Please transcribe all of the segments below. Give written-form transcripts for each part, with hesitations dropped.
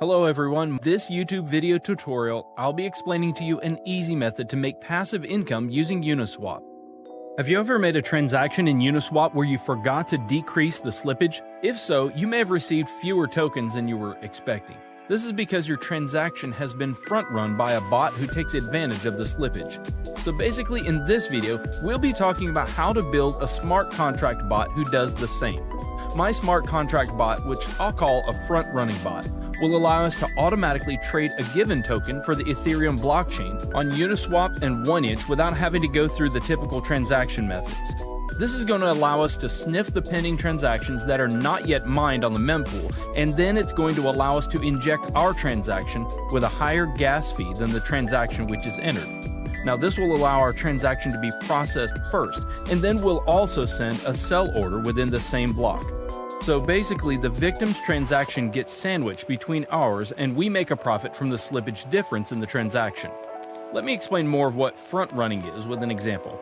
Hello everyone, this YouTube video tutorial, I'll be explaining to you an easy method to make passive income using Uniswap. Have you ever made a transaction in Uniswap where you forgot to decrease the slippage? If so, you may have received fewer tokens than you were expecting. This is because your transaction has been front-run by a bot who takes advantage of the slippage. So basically in this video, we'll be talking about how to build a smart contract bot who does the same. My smart contract bot, which I'll call a front-running bot, will allow us to automatically trade a given token for the Ethereum blockchain on Uniswap and 1inch without having to go through the typical transaction methods. This is going to allow us to sniff the pending transactions that are not yet mined on the mempool, and then it's going to allow us to inject our transaction with a higher gas fee than the transaction which is entered. Now this will allow our transaction to be processed first, and then we'll also send a sell order within the same block. So basically, the victim's transaction gets sandwiched between ours, and we make a profit from the slippage difference in the transaction. Let me explain more of what front-running is with an example.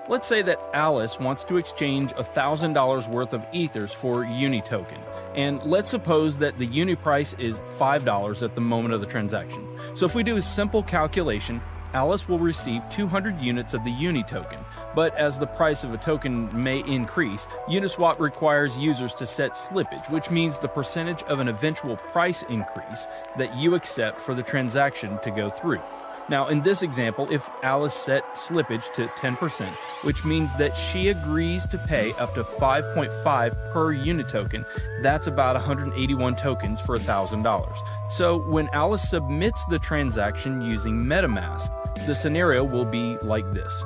Let's say that Alice wants to exchange $1,000 worth of Ethers for Uni token, and let's suppose that the Uni price is $5 at the moment of the transaction. So if we do a simple calculation, Alice will receive 200 units of the Uni token, but as the price of a token may increase, Uniswap requires users to set slippage, which means the percentage of an eventual price increase that you accept for the transaction to go through. Now in this example, if Alice set slippage to 10%, which means that she agrees to pay up to 5.5 per Uni token, that's about 181 tokens for $1,000. So when Alice submits the transaction using MetaMask, the scenario will be like this.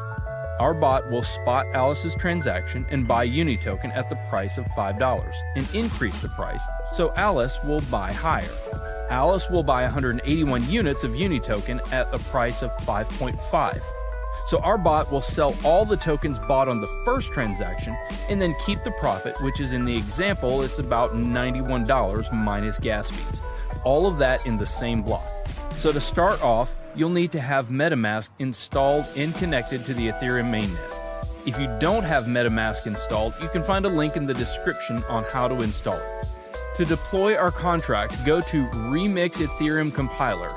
Our bot will spot Alice's transaction and buy Uni token at the price of $5 and increase the price, so Alice will buy higher. Alice will buy 181 units of Uni token at the price of 5.5. So our bot will sell all the tokens bought on the first transaction and then keep the profit, which is in the example, it's about $91 minus gas fees. All of that in the same block. So to start off, you'll need to have MetaMask installed and connected to the Ethereum mainnet. If you don't have MetaMask installed, you can find a link in the description on how to install it. To deploy our contract, go to Remix Ethereum Compiler.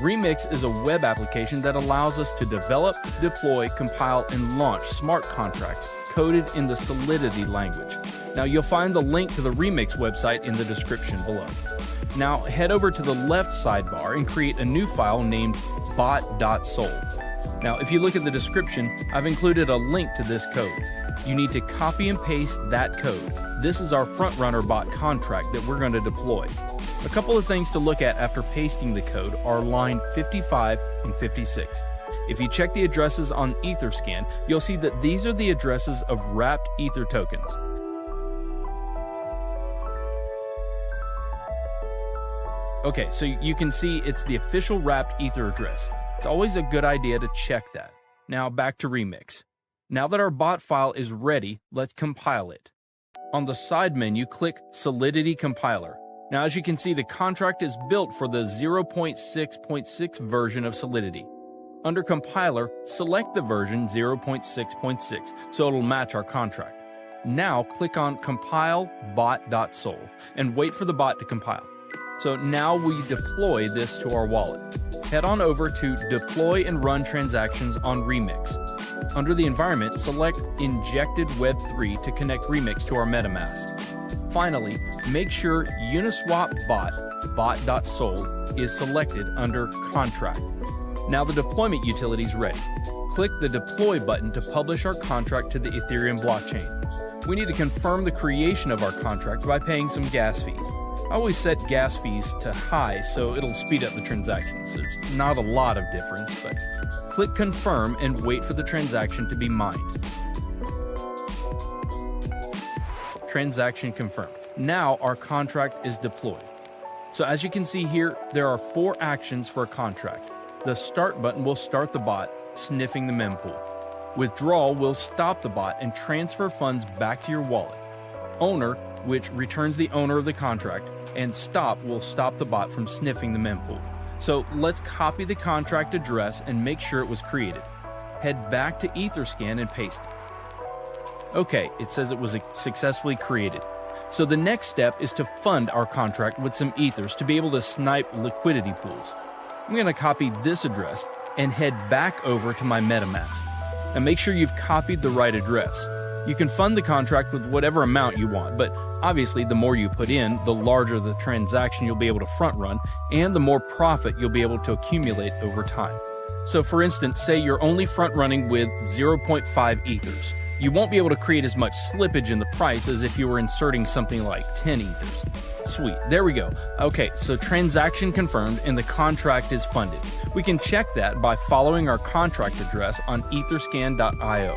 Remix is a web application that allows us to develop, deploy, compile, and launch smart contracts coded in the Solidity language. Now you'll find the link to the Remix website in the description below. Now head over to the left sidebar and create a new file named Bot.sol. Now if you look at the description, I've included a link to this code. You need to copy and paste that code. This is our frontrunner bot contract that we're going to deploy. A couple of things to look at after pasting the code are line 55 and 56. If you check the addresses on Etherscan, you'll see that these are the addresses of wrapped Ether tokens. Okay, so you can see it's the official wrapped Ether address. It's always a good idea to check that. Now back to Remix. Now that our bot file is ready, let's compile it. On the side menu, click Solidity Compiler. Now as you can see, the contract is built for the 0.6.6 version of Solidity. Under Compiler, select the version 0.6.6 so it'll match our contract. Now click on Compile Bot.sol and wait for the bot to compile. So now we deploy this to our wallet. Head on over to Deploy and Run Transactions on Remix. Under the environment, select Injected Web3 to connect Remix to our MetaMask. Finally, make sure Uniswap Bot.sol is selected under Contract. Now the deployment utility is ready. Click the Deploy button to publish our contract to the Ethereum blockchain. We need to confirm the creation of our contract by paying some gas fees. I always set gas fees to high so it'll speed up the transactions. There's not a lot of difference, but click Confirm and wait for the transaction to be mined. Transaction confirmed. Now our contract is deployed. So as you can see here, there are 4 actions for a contract. The Start button will start the bot, sniffing the mempool. Withdrawal will stop the bot and transfer funds back to your wallet. Owner, which returns the owner of the contract, and Stop will stop the bot from sniffing the mempool. So let's copy the contract address and make sure it was created. Head back to Etherscan and paste it. Okay, it says it was successfully created. So the next step is to fund our contract with some ethers to be able to snipe liquidity pools. I'm going to copy this address and head back over to my MetaMask. Now make sure you've copied the right address. You can fund the contract with whatever amount you want, but obviously the more you put in, the larger the transaction you'll be able to front run, and the more profit you'll be able to accumulate over time. So for instance, say you're only front running with 0.5 ethers. You won't be able to create as much slippage in the price as if you were inserting something like 10 ethers. Sweet, there we go. Okay, so transaction confirmed and the contract is funded. We can check that by following our contract address on etherscan.io.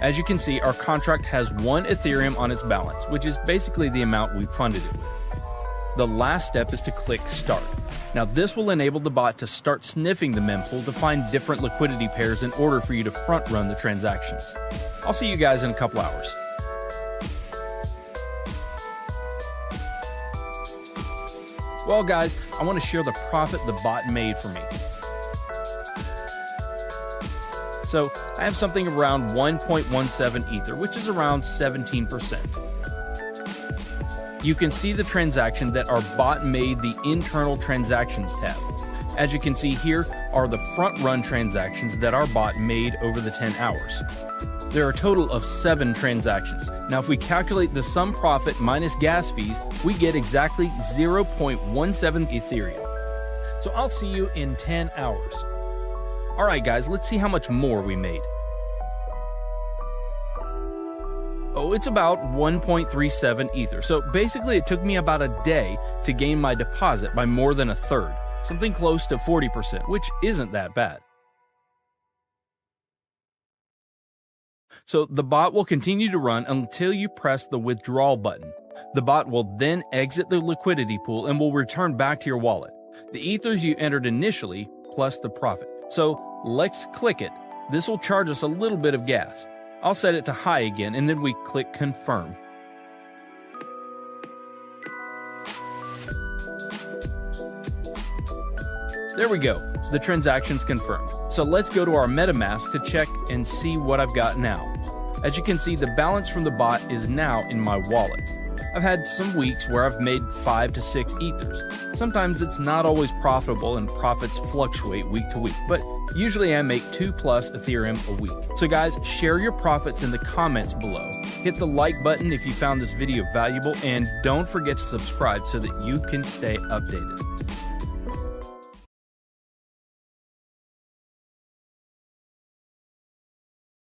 As you can see, our contract has 1 Ethereum on its balance, which is basically the amount we funded it with. The last step is to click Start. Now this will enable the bot to start sniffing the mempool to find different liquidity pairs in order for you to front run the transactions. I'll see you guys in a couple hours. Well guys, I want to share the profit the bot made for me. So I have something around 1.17 Ether, which is around 17%. You can see the transaction that our bot made the internal transactions tab. As you can see here are the front run transactions that our bot made over the 10 hours. There are a total of 7 transactions. Now if we calculate the sum profit minus gas fees, we get exactly 0.17 Ethereum. So I'll see you in 10 hours. Alright guys, let's see how much more we made. Oh, it's about 1.37 Ether. So basically it took me about a day to gain my deposit by more than a third, something close to 40%, which isn't that bad. So the bot will continue to run until you press the withdrawal button. The bot will then exit the liquidity pool and will return back to your wallet. The ethers you entered initially plus the profit. So let's click it. This will charge us a little bit of gas. I'll set it to high again and then we click confirm. There we go. The transaction's confirmed. So let's go to our MetaMask to check and see what I've got now. As you can see, the balance from the bot is now in my wallet. I've had some weeks where I've made 5 to 6 ethers. Sometimes it's not always profitable and profits fluctuate week to week, but usually I make 2+ Ethereum a week. So guys, share your profits in the comments below. Hit the like button if you found this video valuable, and don't forget to subscribe so that you can stay updated.